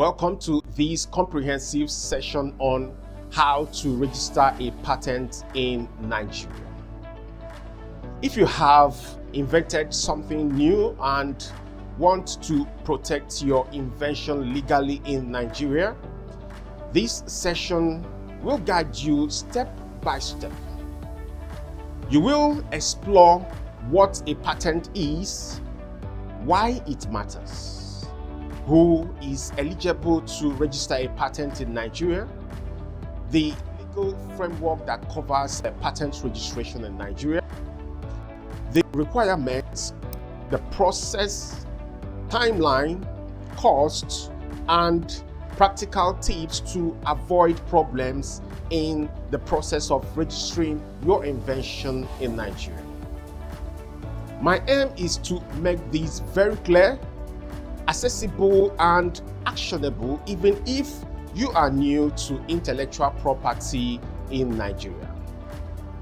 Welcome to this comprehensive session on how to register a patent in Nigeria. If you have invented something new and want to protect your invention legally in Nigeria, this session will guide you step by step. You will explore what a patent is, why it matters, who is eligible to register a patent in Nigeria, the legal framework that covers patent registration in Nigeria, the requirements, the process, timeline, costs, and practical tips to avoid problems in the process of registering your invention in Nigeria. My aim is to make this very clear, accessible, and actionable, even if you are new to intellectual property in Nigeria.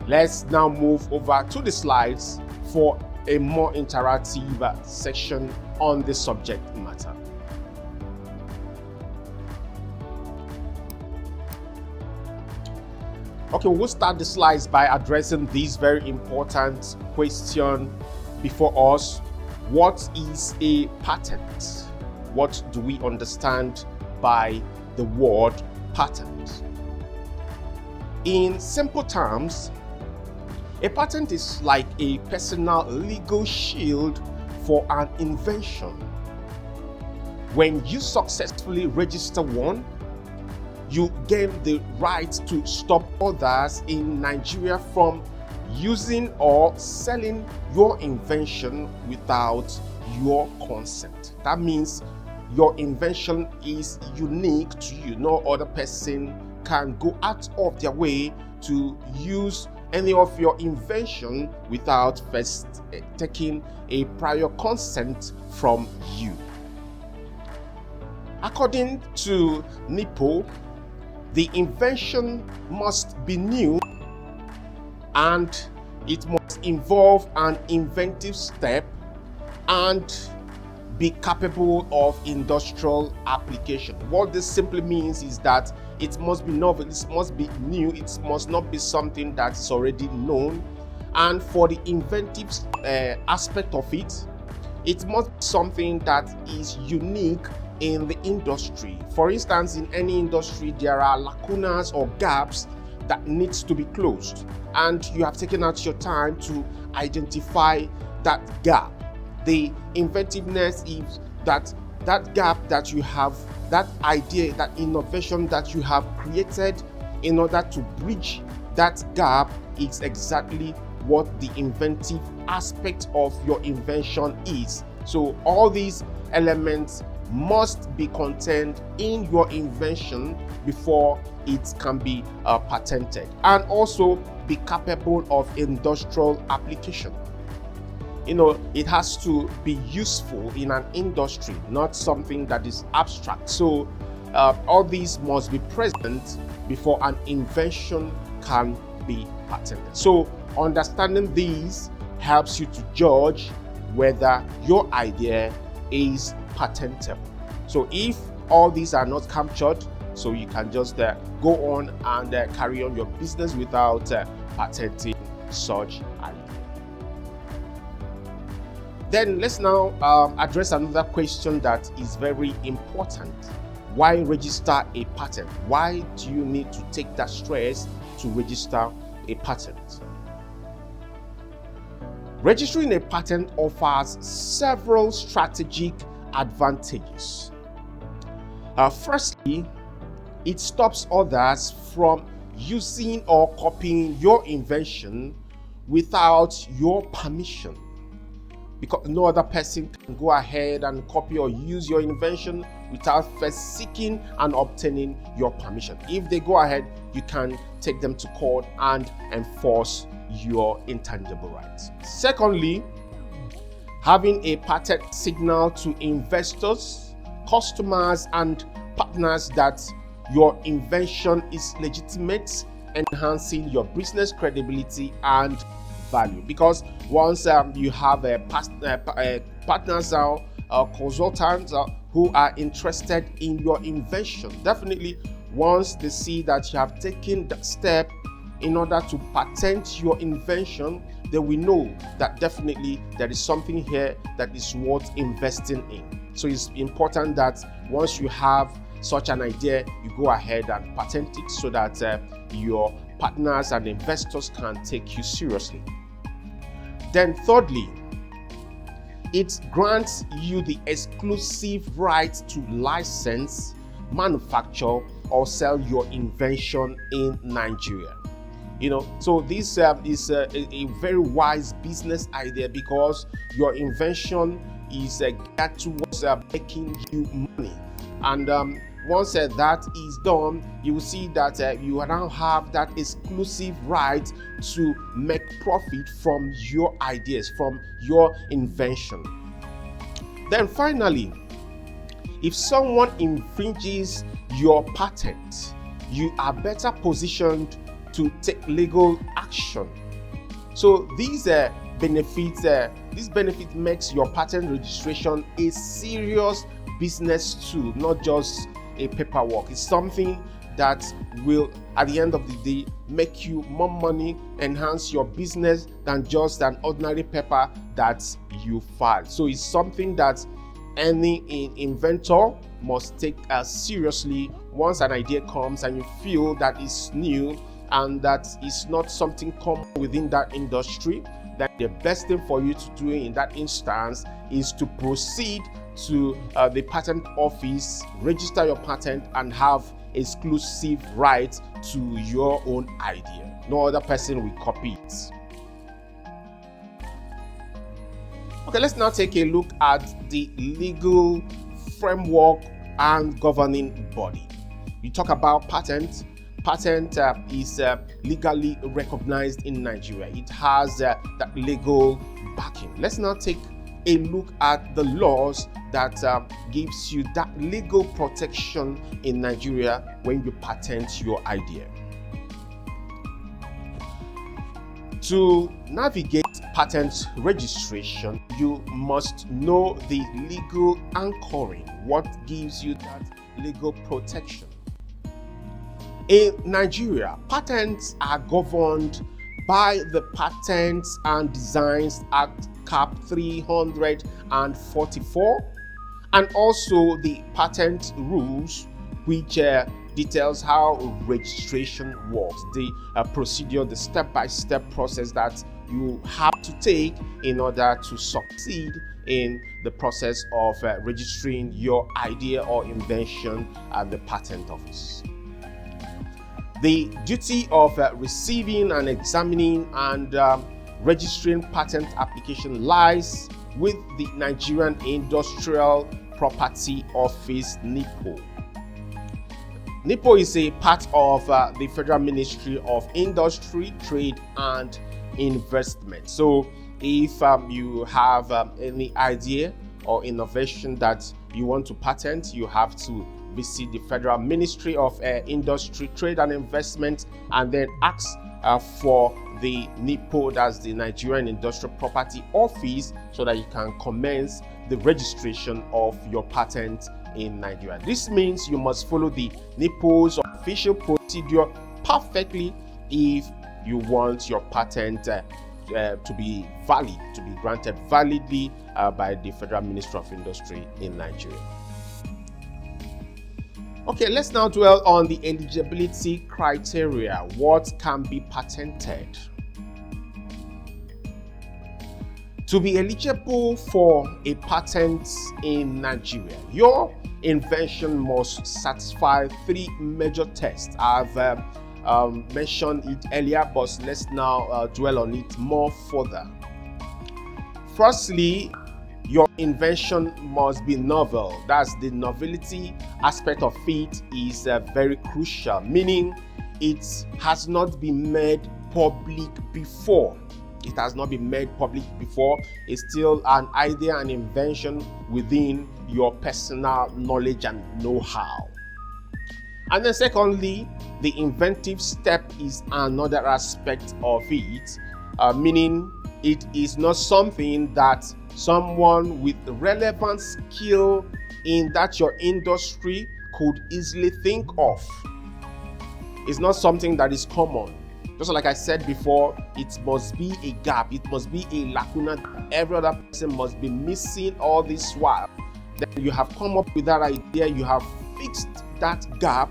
Let's now move over to the slides for a more interactive section on the subject matter. Okay, we'll start the slides by addressing this very important question before us. What is a patent? What do we understand by the word patent? In simple terms, a patent is like a personal legal shield for an invention. When you successfully register one, you gain the right to stop others in Nigeria from using or selling your invention without your consent. That means your invention is unique to you. No other person can go out of their way to use any of your invention without first taking a prior consent from you. According to NIPO, the invention must be new and it must involve an inventive step and be capable of industrial application. What this simply means is that it must be novel, it must be new, it must not be something that's already known. And for the inventive aspect of it, it must be something that is unique in the industry. For instance, in any industry, there are lacunas or gaps that needs to be closed, and you have taken out your time to identify that gap. The inventiveness is that gap that you have, that idea, that innovation that you have created in order to bridge that gap is exactly what the inventive aspect of your invention is. So all these elements must be contained in your invention before it can be patented, and also be capable of industrial application. It has to be useful in an industry, not something that is abstract. So all these must be present before an invention can be patented. So understanding these helps you to judge whether your idea is patentable. So if all these are not captured, so you can just go on and carry on your business without patenting such idea. Then let's now address another question that is very important. Why register a patent? Why do you need to take that stress to register a patent? Registering a patent offers several strategic advantages. Firstly, it stops others from using or copying your invention without your permission, because no other person can go ahead and copy or use your invention without first seeking and obtaining your permission. If they go ahead, you can take them to court and enforce your intangible rights. Secondly, having a patent signal to investors, customers, and partners that your invention is legitimate, enhancing your business credibility and value. Because once you have partners now consultants who are interested in your invention. Definitely, once they see that you have taken that step in order to patent your invention, they will know that definitely there is something here that is worth investing in. So it's important that once you have such an idea, you go ahead and patent it so that your partners and investors can take you seriously. Then thirdly, it grants you the exclusive right to license, manufacture, or sell your invention in Nigeria. So this is a very wise business idea, because your invention is geared towards making you money. And once that is done, you will see that you now have that exclusive right to make profit from your ideas, from your invention. Then finally, if someone infringes your patent, you are better positioned to take legal action. So these benefits, this benefit makes your patent registration a serious business tool, not just a paperwork. It's something that will, at the end of the day, make you more money, enhance your business than just an ordinary paper that you file. So it's something that any inventor must take seriously. Once an idea comes and you feel that it's new and that is not something common within that industry, then the best thing for you to do in that instance is to proceed to the patent office, register your patent, and have exclusive right to your own idea. No other person will copy it. Okay, let's now take a look at the legal framework and governing body. You talk about patent. Patent is legally recognized in Nigeria. It has that legal backing. Let's now take a look at the laws that gives you that legal protection in Nigeria when you patent your idea. To navigate patent registration, you must know the legal anchoring, what gives you that legal protection. In Nigeria, patents are governed by the Patents and Designs Act Cap 344 and also the patent rules, which details how registration works, the procedure, the step-by-step process that you have to take in order to succeed in the process of registering your idea or invention at the patent office. The duty of receiving and examining and registering patent application lies with the Nigerian Industrial Property Office, NIPO. NIPO is a part of the Federal Ministry of Industry, Trade and Investment. So if you have any idea or innovation that you want to patent, you have to visit the Federal Ministry of Industry, Trade and Investment, and then ask for the NIPO, that's the Nigerian Industrial Property Office, so that you can commence the registration of your patent in Nigeria. This means you must follow the NIPO's official procedure perfectly if you want your patent to be valid, to be granted validly by the Federal Ministry of Industry in Nigeria. Okay, let's now dwell on the eligibility criteria. What can be patented? To be eligible for a patent in Nigeria, your invention must satisfy three major tests. I've mentioned it earlier, but let's now dwell on it more further. Firstly, your invention must be novel. That's the novelty aspect of it is very crucial, meaning it has not been made public before. It has not been made public before. It's still an idea and invention within your personal knowledge and know-how. And then secondly, the inventive step is another aspect of it, meaning it is not something that someone with relevant skill in that your industry could easily think of. It's not something that is common. Just like I said before, it must be a gap, it must be a lacuna. Every other person must be missing all this while. Then you have come up with that idea, you have fixed that gap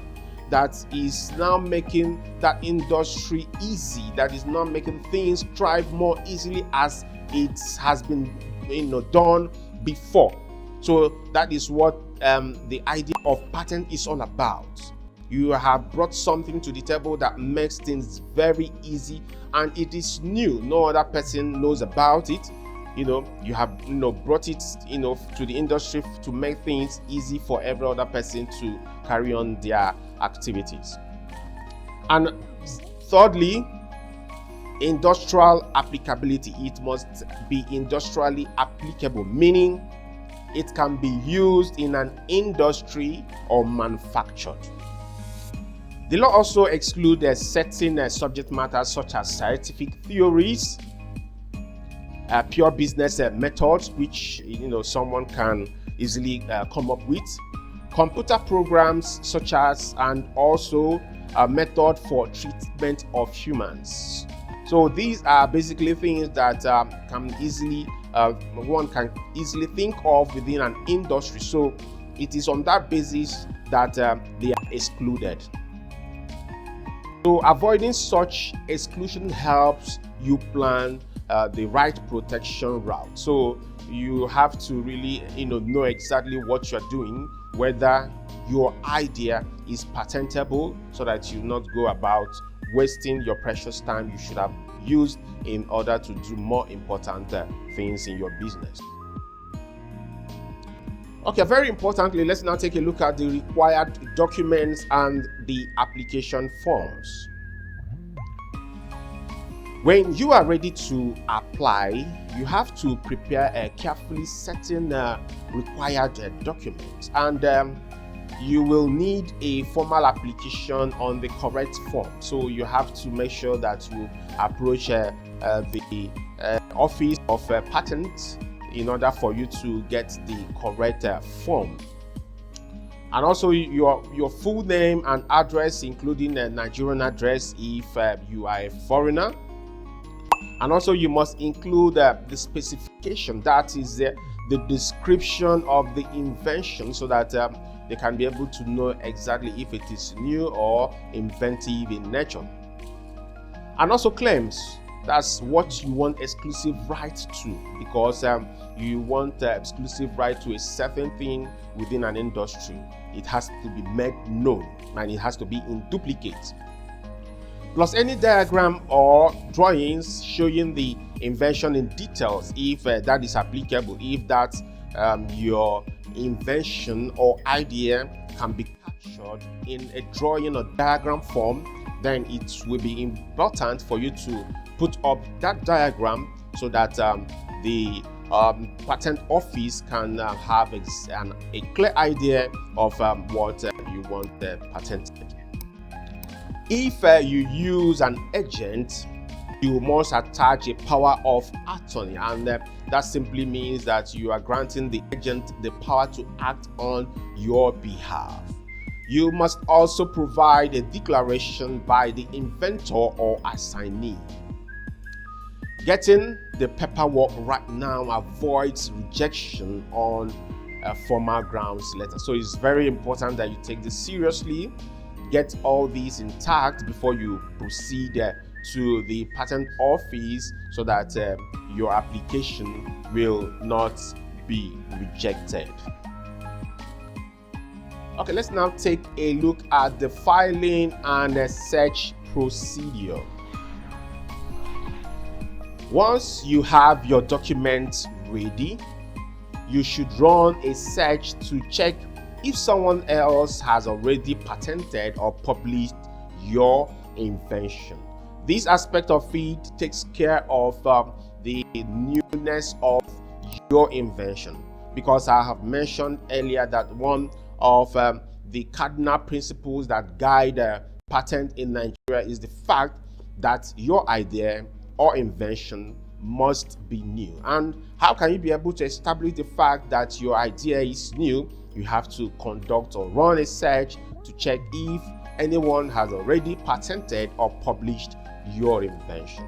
that is now making that industry easy, that is now making things thrive more easily as it has been done before. So that is what the idea of patent is all about. You have brought something to the table that makes things very easy, and it is new. No other person knows about it. You have brought it to the industry to make things easy for every other person to carry on their activities. And thirdly, industrial applicability. It must be industrially applicable, meaning it can be used in an industry or manufactured. The law also excludes certain subject matters such as scientific theories, pure business methods, which someone can easily come up with, computer programs such as, and also a method for treatment of humans. So these are basically things that one can easily think of within an industry. So it is on that basis that they are excluded. So avoiding such exclusion helps you plan the right protection route. So you have to really know exactly what you're doing, whether your idea is patentable, so that you not go about wasting your precious time you should have used in order to do more important things in your business. Okay, very importantly, let's now take a look at the required documents and the application forms. When you are ready to apply, you have to prepare a carefully certain required documents, and you will need a formal application on the correct form. So you have to make sure that you approach the office of patent in order for you to get the correct form. And also your full name and address, including a Nigerian address if you are a foreigner. And also you must include the specification, that is the description of the invention, so that they can be able to know exactly if it is new or inventive in nature. And also claims. That's what you want exclusive right to, because you want exclusive right to a certain thing within an industry. It has to be made known, and it has to be in duplicate. Plus any diagram or drawings showing the invention in details, if that is applicable, if that your invention or idea can be captured in a drawing or diagram form, then it will be important for you to put up that diagram so that the patent office can have a clear idea of what you want patented. If you use an agent, you must attach a power of attorney, and that simply means that you are granting the agent the power to act on your behalf. You must also provide a declaration by the inventor or assignee. Getting the paperwork right now avoids rejection on a formal grounds letter. So it's very important that you take this seriously. Get all these intact before you proceed to the patent office, so that your application will not be rejected. Okay, let's now take a look at the filing and search procedure. Once you have your documents ready, you should run a search to check if someone else has already patented or published your invention. This aspect of it takes care of the newness of your invention, because I have mentioned earlier that one of the cardinal principles that guide patent in Nigeria is the fact that your idea or invention must be new. And how can you be able to establish the fact that your idea is new? You have to conduct or run a search to check if anyone has already patented or published your invention.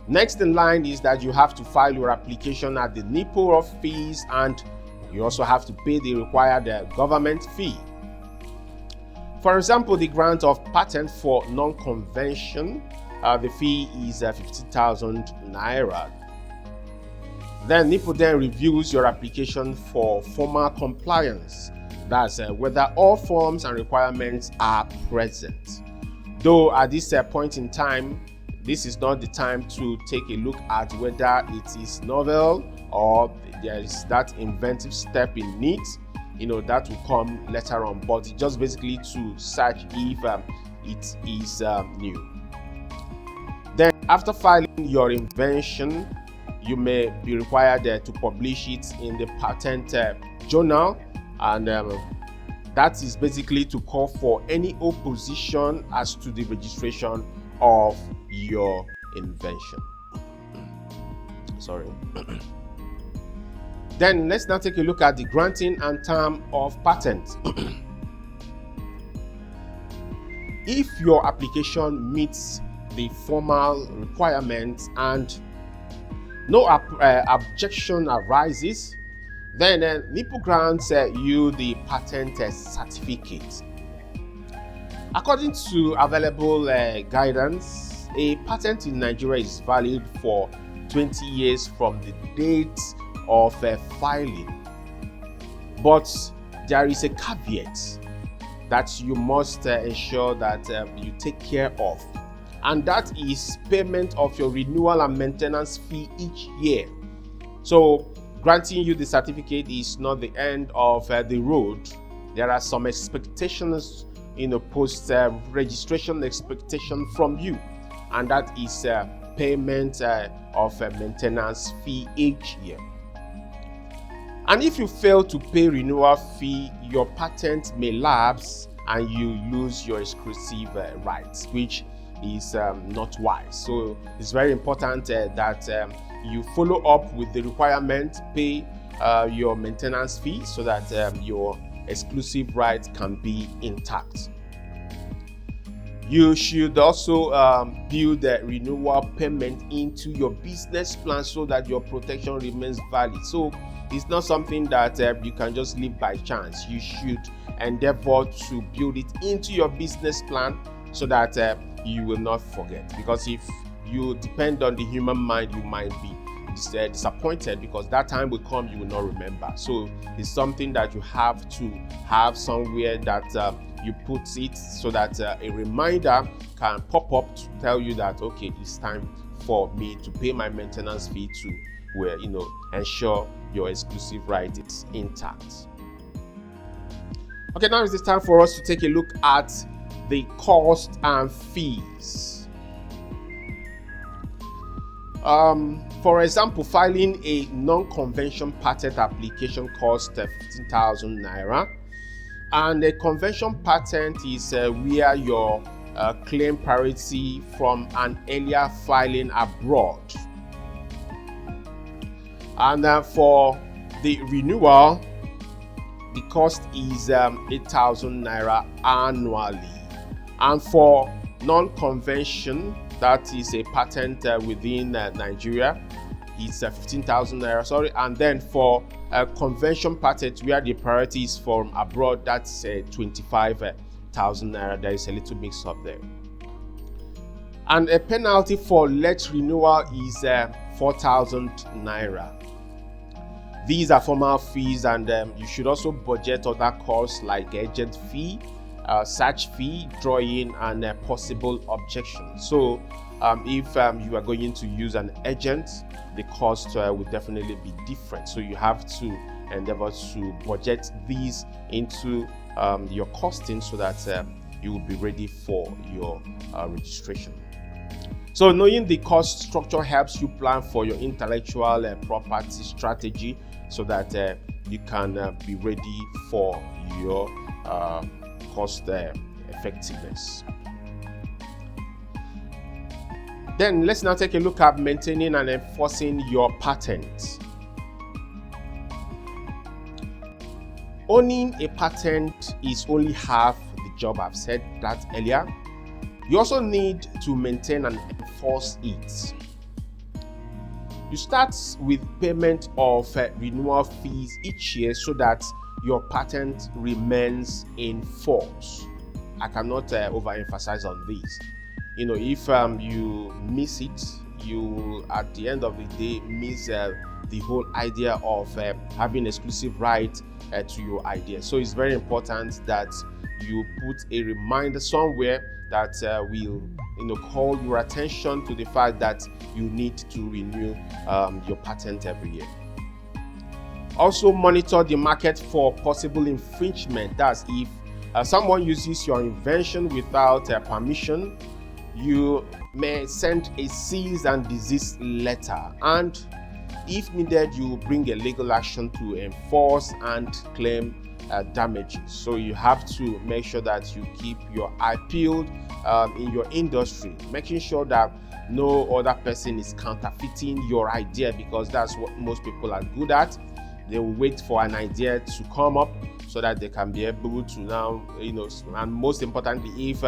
Next in line is that you have to file your application at the NIPO office, and you also have to pay the required government fee. For example, the grant of patent for non-convention, the fee is 50,000 naira. Then NIPO then reviews your application for formal compliance. That's whether all forms and requirements are present. Though at this point in time, this is not the time to take a look at whether it is novel or there is that inventive step in it. That will come later on, but it's just basically to search if it is new. Then after filing your invention, you may be required to publish it in the patent journal, and that is basically to call for any opposition as to the registration of your invention. Sorry. Then let's now take a look at the granting and term of patent. If your application meets the formal requirements and no objection arises, then NIPO grants you the patent certificate. According to available guidance, a patent in Nigeria is valid for 20 years from the date of filing. But there is a caveat that you must ensure that you take care of, and that is payment of your renewal and maintenance fee each year. So granting you the certificate is not the end of the road. There are some expectations post registration expectation from you, and that is payment of a maintenance fee each year. And if you fail to pay renewal fee, your patent may lapse and you lose your exclusive rights, which is not wise. So it's very important that you follow up with the requirement, pay your maintenance fee so that your exclusive rights can be intact. You should also build the renewal payment into your business plan so that your protection remains valid. So it's not something that you can just leave by chance. You should endeavor to build it into your business plan so that you will not forget. Because if you depend on the human mind, you might be disappointed, because that time will come you will not remember. So it's something that you have to have somewhere that you put it so that a reminder can pop up to tell you that, okay, it's time for me to pay my maintenance fee to ensure your exclusive right is intact. Okay, now is the time for us to take a look at the cost and fees. For example, filing a non-convention patent application costs 15,000 naira, and a convention patent is where your claim priority from an earlier filing abroad. And for the renewal, the cost is 8,000 naira annually. And for non-convention, that is a patent within Nigeria, it's 15,000 naira, sorry. And then for a convention patent where the priority is from abroad, that's 25,000 naira. There is a little mix up there. And a penalty for late renewal is 4,000 naira. These are formal fees, and you should also budget other costs like agent fee, search fee, drawing, and possible objection. So if you are going to use an agent, the cost will definitely be different. So you have to endeavor to budget these into your costing so that you will be ready for your registration. So knowing the cost structure helps you plan for your intellectual property strategy so that you can be ready for your cost effectiveness. Then let's now take a look at maintaining and enforcing your patent. Owning a patent is only half the job. I've said that earlier. You also need to maintain and enforce it. You start with payment of renewal fees each year so that your patent remains in force. I cannot overemphasize on this. If you miss it, you at the end of the day miss the whole idea of having exclusive right to your idea. So it's very important that you put a reminder somewhere that will call your attention to the fact that you need to renew your patent every year. Also monitor the market for possible infringement. That's if someone uses your invention without permission, you may send a cease and desist letter, and if needed, you bring a legal action to enforce and claim damages. So you have to make sure that you keep your eye peeled in your industry, making sure that no other person is counterfeiting your idea, because that's what most people are good at. They will wait for an idea to come up so that they can be able to now, and most importantly, if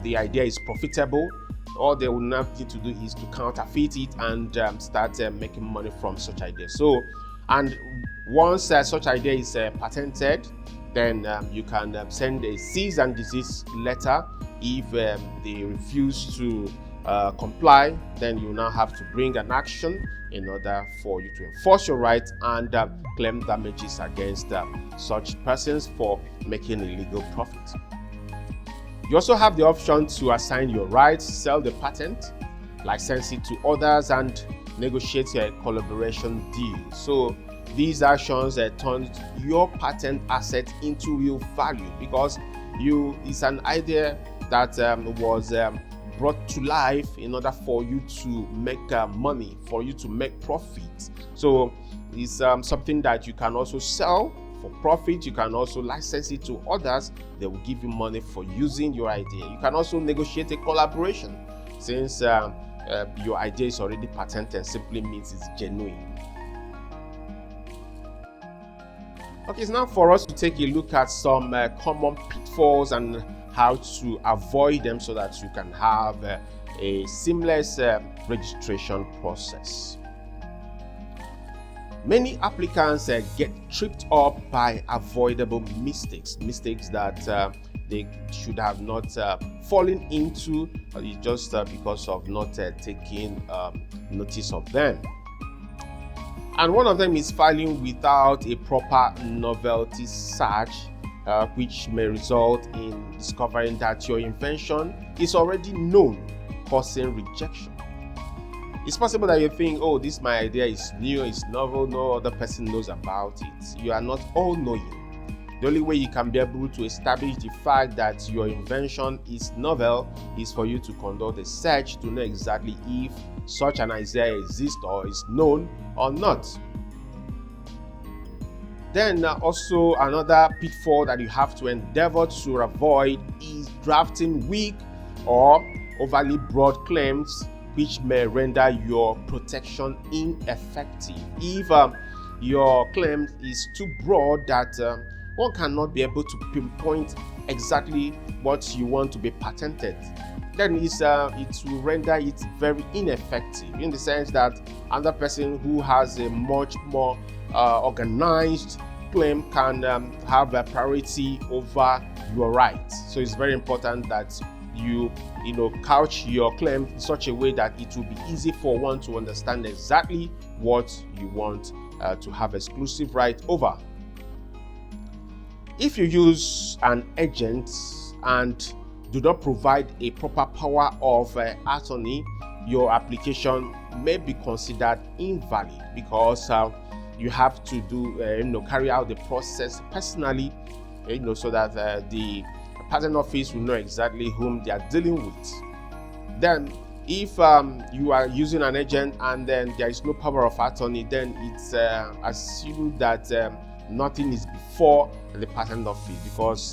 the idea is profitable, all they will now need to do is to counterfeit it and start making money from such ideas. So, and once such idea is patented, then you can send a cease and desist letter. If they refuse to comply, then you now have to bring an action in order for you to enforce your right and claim damages against such persons for making illegal profit. You also have the option to assign your rights, sell the patent, license it to others, and negotiate a collaboration deal. So these actions turn your patent asset into real value, because it's an idea that was brought to life in order for you to make money, for you to make profit. So it's something that you can also sell for profit. You can also license it to others. They will give you money for using your idea. You can also negotiate a collaboration, since your idea is already patented, simply means it's genuine. Okay, it's now for us to take a look at some common pitfalls and how to avoid them so that you can have a seamless registration process. Many applicants get tripped up by avoidable mistakes that they should have not fallen into, just because of not taking notice of them. And one of them is filing without a proper novelty search, which may result in discovering that your invention is already known, causing rejection. It's possible that you think, oh, my idea is new, it's novel, no other person knows about it. You are not all-knowing. The only way you can be able to establish the fact that your invention is novel is for you to conduct a search to know exactly if such an idea exists or is known or not. Then also another pitfall that you have to endeavor to avoid is drafting weak or overly broad claims, which may render your protection ineffective. If your claim is too broad that one cannot be able to pinpoint exactly what you want to be patented, then it will render it very ineffective, in the sense that another person who has a much more organized claim can have a priority over your rights. So it's very important that you couch your claim in such a way that it will be easy for one to understand exactly what you want to have exclusive right over. If you use an agent and do not provide a proper power of attorney, your application may be considered invalid, because you have to carry out the process personally, so that the patent office will know exactly whom they are dealing with. Then if you are using an agent and then there is no power of attorney, then it's assumed that nothing is before the patent office, because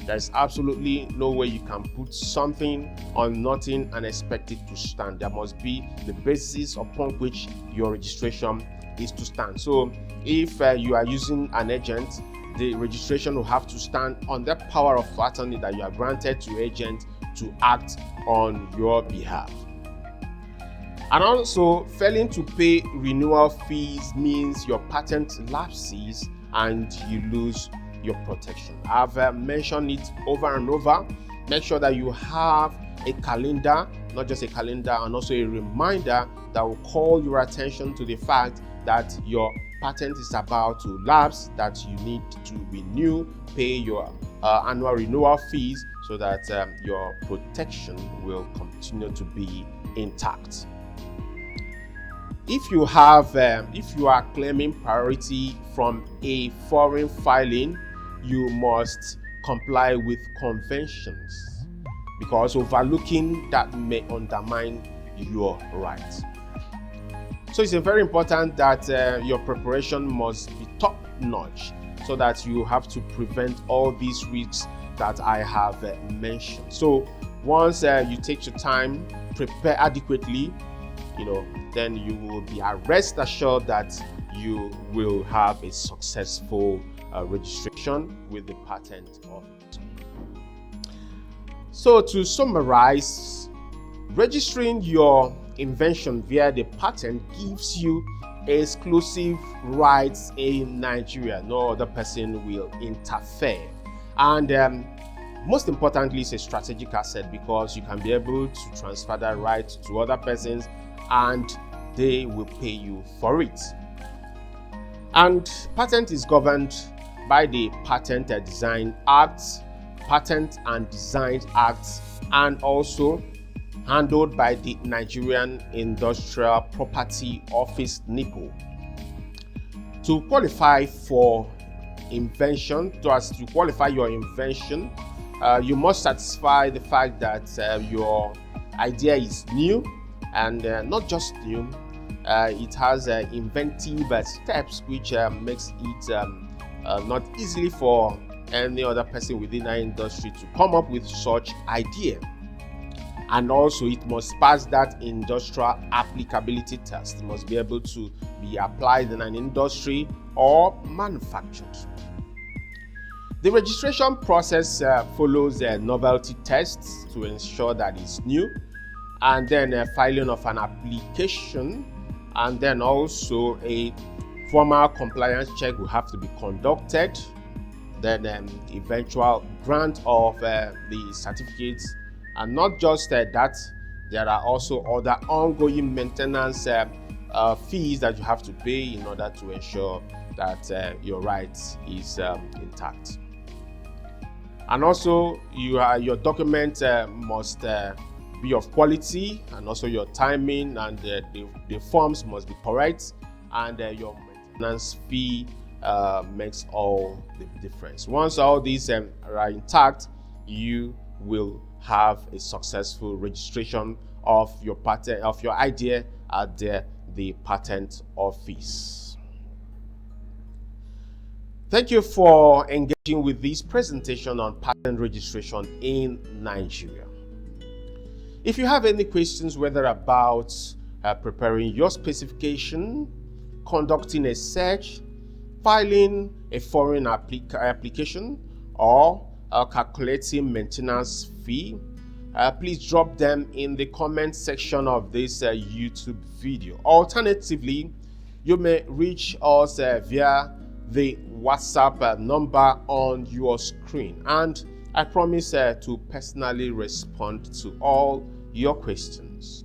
there's absolutely no way you can put something on nothing and expect it to stand. There must be the basis upon which your registration is to stand. So if you are using an agent, the registration will have to stand on the power of attorney that you are granted to agent to act on your behalf. And also, failing to pay renewal fees means your patent lapses and you lose your protection. I've mentioned it over and over. Make sure that you have a calendar, not just a calendar, and also a reminder that will call your attention to the fact that your patent is about to lapse, that you need to renew, pay your annual renewal fees, so that your protection will continue to be intact. If you are claiming priority from a foreign filing, you must comply with conventions, because overlooking that may undermine your rights. So it's very important that your preparation must be top-notch, so that you have to prevent all these risks that I have mentioned. So once you take your time, prepare adequately, then you will be rest assured that you will have a successful registration with the patent office. So to summarize, registering your invention via the patent gives you exclusive rights in Nigeria. No other person will interfere. And most importantly, it's a strategic asset, because you can be able to transfer that right to other persons and they will pay you for it. And patent is governed by the Patent Design Act, Patent and Design Act, and also handled by the Nigerian Industrial Property Office, NIPO. To qualify for invention, to qualify your invention, you must satisfy the fact that your idea is new, and not just new, it has inventive steps which makes it not easily for any other person within our industry to come up with such idea. And also it must pass that industrial applicability test. It must be able to be applied in an industry or manufactured. The registration process follows a novelty test to ensure that it's new, and then a filing of an application, and then also a formal compliance check will have to be conducted, then eventual grant of the certificates. And not just that, there are also other ongoing maintenance fees that you have to pay in order to ensure that your rights is intact. And also your document must be of quality, and also your timing and the forms must be correct, and your maintenance fee makes all the difference. Once all these are intact, you will have a successful registration of your patent, of your idea at the patent office. Thank you for engaging with this presentation on patent registration in Nigeria. If you have any questions, whether about preparing your specification, conducting a search, filing a foreign application, or calculating maintenance fee, please drop them in the comment section of this YouTube video. Alternatively, you may reach us via the WhatsApp number on your screen, and I promise to personally respond to all your questions.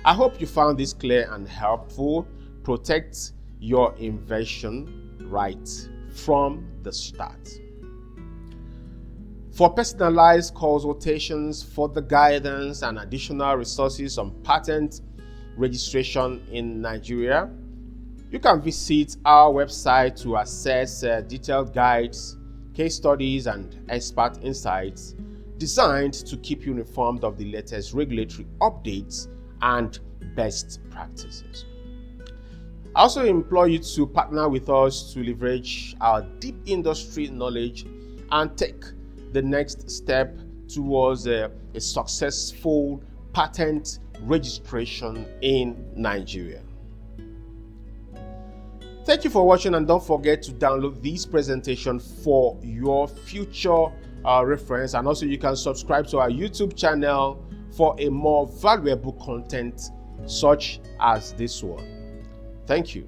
I hope you found this clear and helpful. Protect your invention right from the start. For personalized consultations, further guidance, and additional resources on patent registration in Nigeria, you can visit our website to access detailed guides, case studies, and expert insights designed to keep you informed of the latest regulatory updates and best practices. I also implore you to partner with us to leverage our deep industry knowledge and take the next step towards a successful patent registration in Nigeria. Thank you for watching, and don't forget to download this presentation for your future reference, and also you can subscribe to our YouTube channel for a more valuable content such as this one. Thank you.